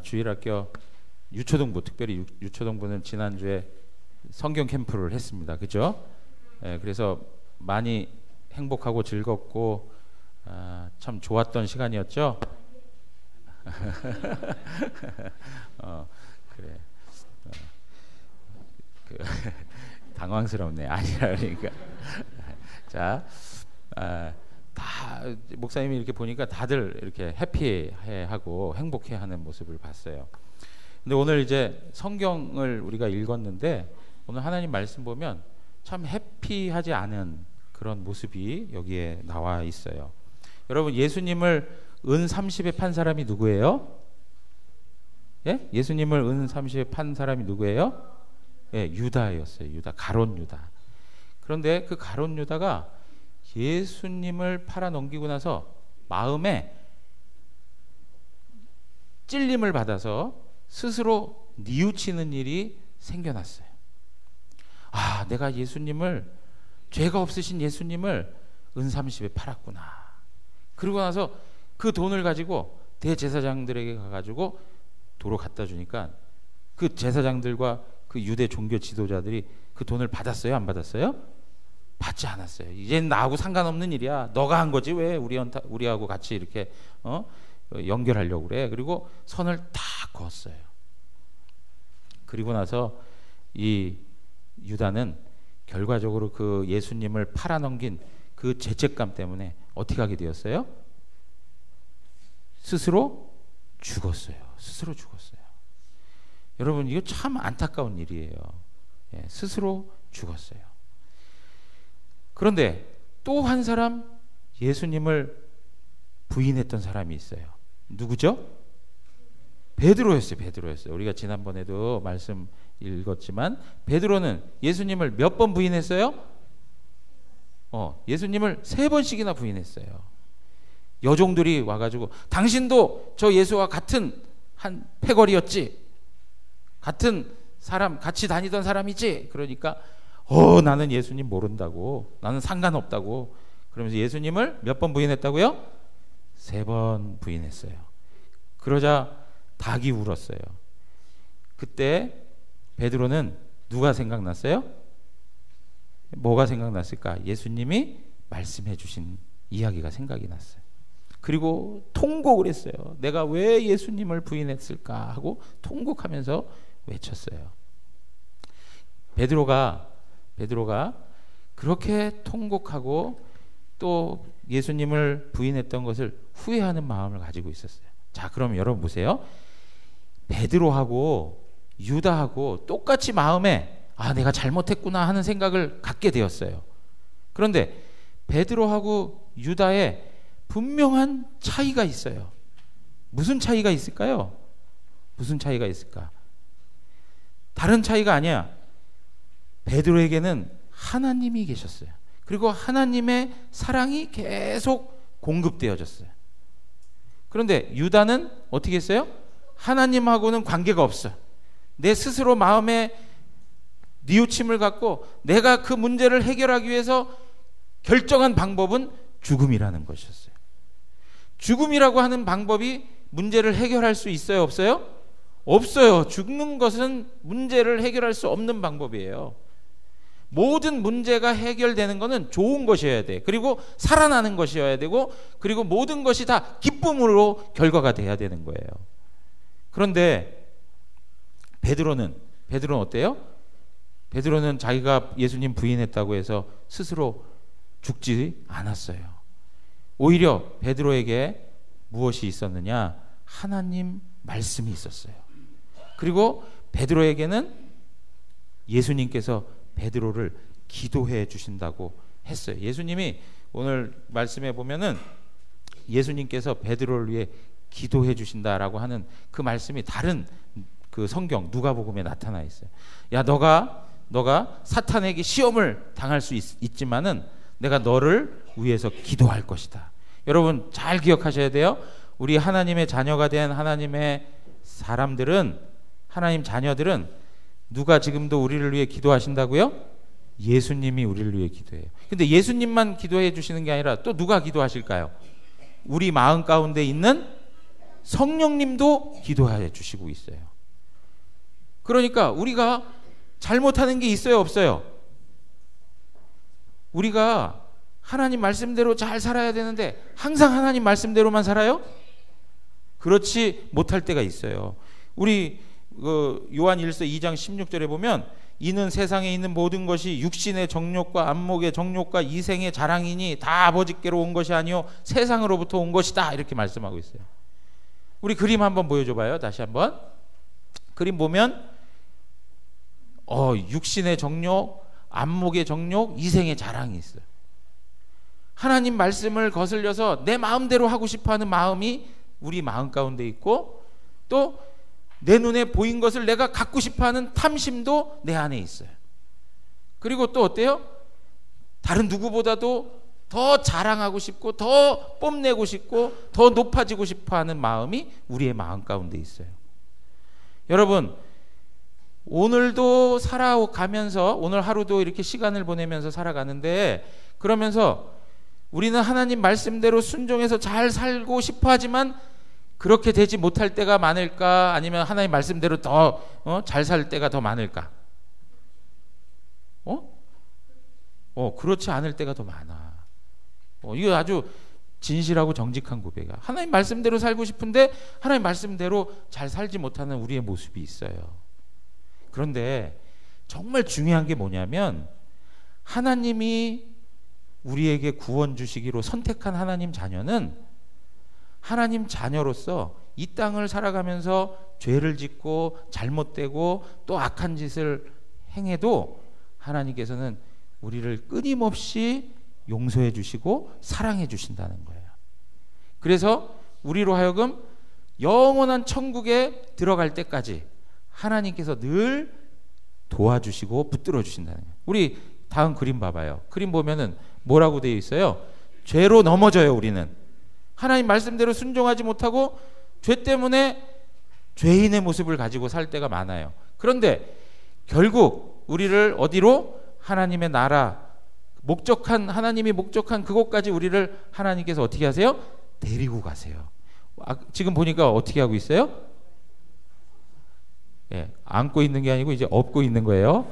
주일학교 유초등부, 특별히 유초등부는 지난주에 성경 캠프를 했습니다. 그죠? 그래서 많이 행복하고 즐겁고 참 좋았던 시간이었죠. 그래. 당황스럽네. 아니라 그러니까. 자, 다 목사님이 이렇게 보니까 다들 이렇게 해피해하고 행복해하는 모습을 봤어요. 근데 오늘 이제 성경을 우리가 읽었는데 오늘 하나님 말씀 보면 참 해피하지 않은 그런 모습이 여기에 나와 있어요. 여러분, 예수님을 은 30에 판 사람이 누구예요? 예? 예수님을 은 30에 판 사람이 누구예요? 예, 유다였어요. 유다, 가롯 유다. 그런데 그 가롯 유다가 예수님을 팔아 넘기고 나서 마음에 찔림을 받아서 스스로 뉘우치는 일이 생겨났어요. 아, 내가 예수님을, 죄가 없으신 예수님을 은 30에 팔았구나. 그러고 나서 그 돈을 가지고 대제사장들에게 가가지고 도로 갖다 주니까 그 제사장들과 그 유대 종교 지도자들이 그 돈을 받았어요? 안 받았어요? 받지 않았어요. 이젠 나하고 상관없는 일이야. 너가 한 거지 왜 우리하고 같이 이렇게 연결하려고 그래. 그리고 선을 다 그었어요. 그리고 나서 이 유다는 결과적으로 그 예수님을 팔아넘긴 그 죄책감 때문에 어떻게 하게 되었어요? 스스로 죽었어요. 스스로 죽었어요. 여러분, 이거 참 안타까운 일이에요. 예, 스스로 죽었어요. 그런데 또 한 사람, 예수님을 부인했던 사람이 있어요. 누구죠? 베드로였어요. 베드로였어요. 우리가 지난번에도 말씀 읽었지만 베드로는 예수님을 몇 번 부인했어요? 예수님을 3번씩이나 부인했어요. 여종들이 와가지고 당신도 저 예수와 같은 한 패거리였지? 같은 사람, 같이 다니던 사람이지? 그러니까 나는 예수님 모른다고, 나는 상관없다고 그러면서 예수님을 몇 번 부인했다고요? 3번 부인했어요. 그러자 닭이 울었어요. 그때 베드로는 누가 생각났어요? 뭐가 생각났을까? 예수님이 말씀해 주신 이야기가 생각이 났어요. 그리고 통곡을 했어요. 내가 왜 예수님을 부인했을까 하고 통곡하면서 외쳤어요. 베드로가 그렇게 통곡하고 또 예수님을 부인했던 것을 후회하는 마음을 가지고 있었어요. 자, 그럼 여러분 보세요. 베드로하고 유다하고 똑같이 마음에 내가 잘못했구나 하는 생각을 갖게 되었어요. 그런데 베드로하고 유다에 분명한 차이가 있어요. 무슨 차이가 있을까요? 무슨 차이가 있을까? 다른 차이가 아니야. 베드로에게는 하나님이 계셨어요. 그리고 하나님의 사랑이 계속 공급되어졌어요. 그런데 유다는 어떻게 했어요? 하나님하고는 관계가 없어요. 내 스스로 마음에 뉘우침을 갖고 내가 그 문제를 해결하기 위해서 결정한 방법은 죽음이라는 것이었어요. 죽음이라고 하는 방법이 문제를 해결할 수 있어요? 없어요? 없어요. 죽는 것은 문제를 해결할 수 없는 방법이에요. 모든 문제가 해결되는 것은 좋은 것이어야 돼. 그리고 살아나는 것이어야 되고, 그리고 모든 것이 다 기쁨으로 결과가 돼야 되는 거예요. 그런데 베드로는 어때요? 베드로는 자기가 예수님 부인했다고 해서 스스로 죽지 않았어요. 오히려 베드로에게 무엇이 있었느냐? 하나님 말씀이 있었어요. 그리고 베드로에게는 예수님께서 베드로를 기도해 주신다고 했어요. 예수님이 오늘 말씀에 보면은 예수님께서 베드로를 위해 기도해 주신다라고 하는 그 말씀이 다른 그 성경 누가복음에 나타나 있어요. 야, 너가 사탄에게 시험을 당할 수 있지만은 내가 너를 위해서 기도할 것이다. 여러분 잘 기억하셔야 돼요. 우리 하나님의 자녀가 된 하나님의 사람들은, 하나님 자녀들은 누가 지금도 우리를 위해 기도하신다고요? 예수님이 우리를 위해 기도해요. 근데 예수님만 기도해 주시는 게 아니라 또 누가 기도하실까요? 우리 마음 가운데 있는 성령님도 기도해 주시고 있어요. 그러니까 우리가 잘못하는 게 있어요, 없어요? 우리가 하나님 말씀대로 잘 살아야 되는데 항상 하나님 말씀대로만 살아요? 그렇지 못할 때가 있어요. 우리 요한 1서 2장 16절에 보면 이는 세상에 있는 모든 것이 육신의 정욕과 안목의 정욕과 이생의 자랑이니 다 아버지께로 온 것이 아니요 세상으로부터 온 것이다, 이렇게 말씀하고 있어요. 우리 그림 한번 보여줘 봐요. 다시 한번 그림 보면 육신의 정욕, 안목의 정욕, 이생의 자랑이 있어요. 하나님 말씀을 거슬려서 내 마음대로 하고 싶어하는 마음이 우리 마음 가운데 있고, 또 내 눈에 보인 것을 내가 갖고 싶어하는 탐심도 내 안에 있어요. 그리고 또 어때요? 다른 누구보다도 더 자랑하고 싶고 더 뽐내고 싶고 더 높아지고 싶어하는 마음이 우리의 마음 가운데 있어요. 여러분, 오늘도 살아가면서 오늘 하루도 이렇게 시간을 보내면서 살아가는데, 그러면서 우리는 하나님 말씀대로 순종해서 잘 살고 싶어 하지만 그렇게 되지 못할 때가 많을까? 아니면 하나님 말씀대로 더 잘 살 때가 더 많을까? 그렇지 않을 때가 더 많아. 이거 아주 진실하고 정직한 고백이야. 하나님 말씀대로 살고 싶은데 하나님 말씀대로 잘 살지 못하는 우리의 모습이 있어요. 그런데 정말 중요한 게 뭐냐면, 하나님이 우리에게 구원 주시기로 선택한 하나님 자녀는 하나님 자녀로서 이 땅을 살아가면서 죄를 짓고 잘못되고 또 악한 짓을 행해도 하나님께서는 우리를 끊임없이 용서해 주시고 사랑해 주신다는 거예요. 그래서 우리로 하여금 영원한 천국에 들어갈 때까지 하나님께서 늘 도와주시고 붙들어 주신다는 거예요. 우리 다음 그림 봐봐요. 그림 보면은 뭐라고 되어 있어요? 죄로 넘어져요. 우리는 하나님 말씀대로 순종하지 못하고 죄 때문에 죄인의 모습을 가지고 살 때가 많아요. 그런데 결국 우리를 어디로? 하나님의 나라, 하나님이 목적한 그곳까지 우리를 하나님께서 어떻게 하세요? 데리고 가세요. 지금 보니까 어떻게 하고 있어요? 안고 있는 게 아니고 이제 업고 있는 거예요.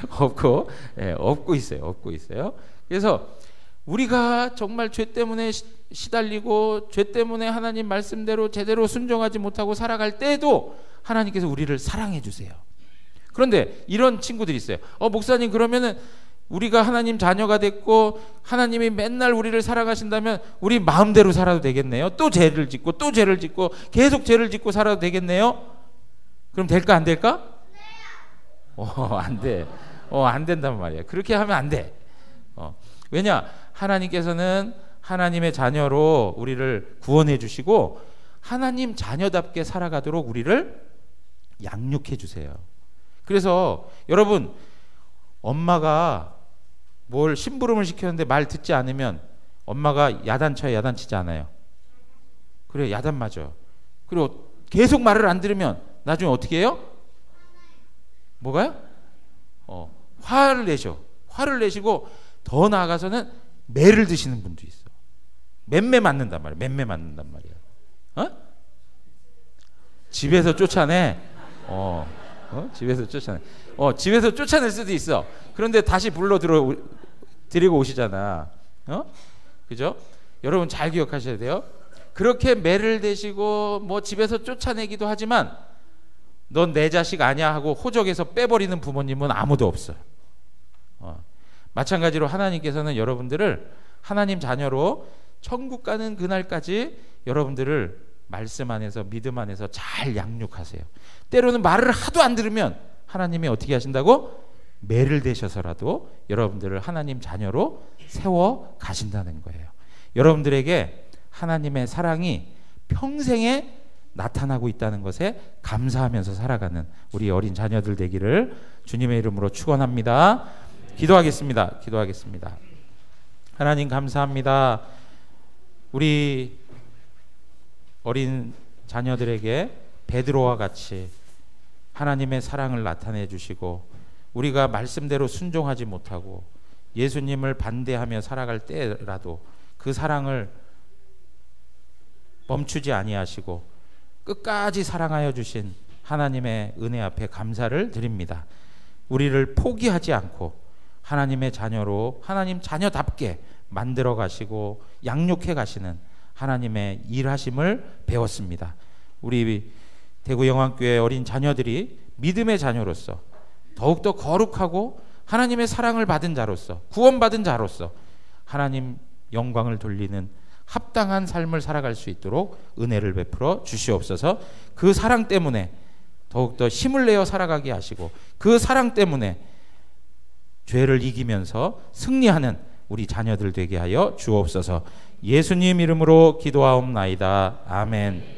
업고 있어요. 그래서 우리가 정말 죄 때문에 시달리고 죄 때문에 하나님 말씀대로 제대로 순종하지 못하고 살아갈 때에도 하나님께서 우리를 사랑해 주세요. 그런데 이런 친구들이 있어요. 목사님, 그러면은 우리가 하나님 자녀가 됐고 하나님이 맨날 우리를 사랑하신다면 우리 마음대로 살아도 되겠네요. 또 죄를 짓고 계속 죄를 짓고 살아도 되겠네요. 그럼 될까 안 될까? 안 돼. 안 된단 말이야. 그렇게 하면 안 돼. 왜냐? 하나님께서는 하나님의 자녀로 우리를 구원해 주시고 하나님 자녀답게 살아가도록 우리를 양육해 주세요. 그래서 여러분, 엄마가 뭘 심부름을 시켰는데 말 듣지 않으면 엄마가 야단쳐요, 야단치지 않아요? 그래, 야단 맞아. 그리고 계속 말을 안 들으면 나중에 어떻게 해요? 뭐가요? 화를 내셔. 화를 내시고 더 나아가서는 매를 드시는 분도 있어. 맴매 맞는단 말이야. 집에서 쫓아내. 집에서 쫓아내. 집에서 쫓아낼 수도 있어. 그런데 다시 드리고 오시잖아. 그죠? 여러분 잘 기억하셔야 돼요. 그렇게 매를 대시고 뭐 집에서 쫓아내기도 하지만 넌 내 자식 아니야 하고 호적에서 빼버리는 부모님은 아무도 없어요. 마찬가지로 하나님께서는 여러분들을 하나님 자녀로 천국 가는 그날까지 여러분들을 말씀 안에서 믿음 안에서 잘 양육하세요. 때로는 말을 하도 안 들으면 하나님이 어떻게 하신다고? 매를 대셔서라도 여러분들을 하나님 자녀로 세워 가신다는 거예요. 여러분들에게 하나님의 사랑이 평생에 나타나고 있다는 것에 감사하면서 살아가는 우리 어린 자녀들 되기를 주님의 이름으로 축원합니다. 기도하겠습니다. 하나님 감사합니다. 우리 어린 자녀들에게 베드로와 같이 하나님의 사랑을 나타내 주시고 우리가 말씀대로 순종하지 못하고 예수님을 반대하며 살아갈 때라도 그 사랑을 멈추지 아니하시고 끝까지 사랑하여 주신 하나님의 은혜 앞에 감사를 드립니다. 우리를 포기하지 않고 하나님의 자녀로 하나님 자녀답게 만들어 가시고 양육해 가시는 하나님의 일하심을 배웠습니다. 우리 대구영안교회 어린 자녀들이 믿음의 자녀로서 더욱더 거룩하고 하나님의 사랑을 받은 자로서 구원받은 자로서 하나님 영광을 돌리는 합당한 삶을 살아갈 수 있도록 은혜를 베풀어 주시옵소서. 그 사랑 때문에 더욱더 힘을 내어 살아가게 하시고 그 사랑 때문에 죄를 이기면서 승리하는 우리 자녀들 되게 하여 주옵소서. 예수님 이름으로 기도하옵나이다. 아멘.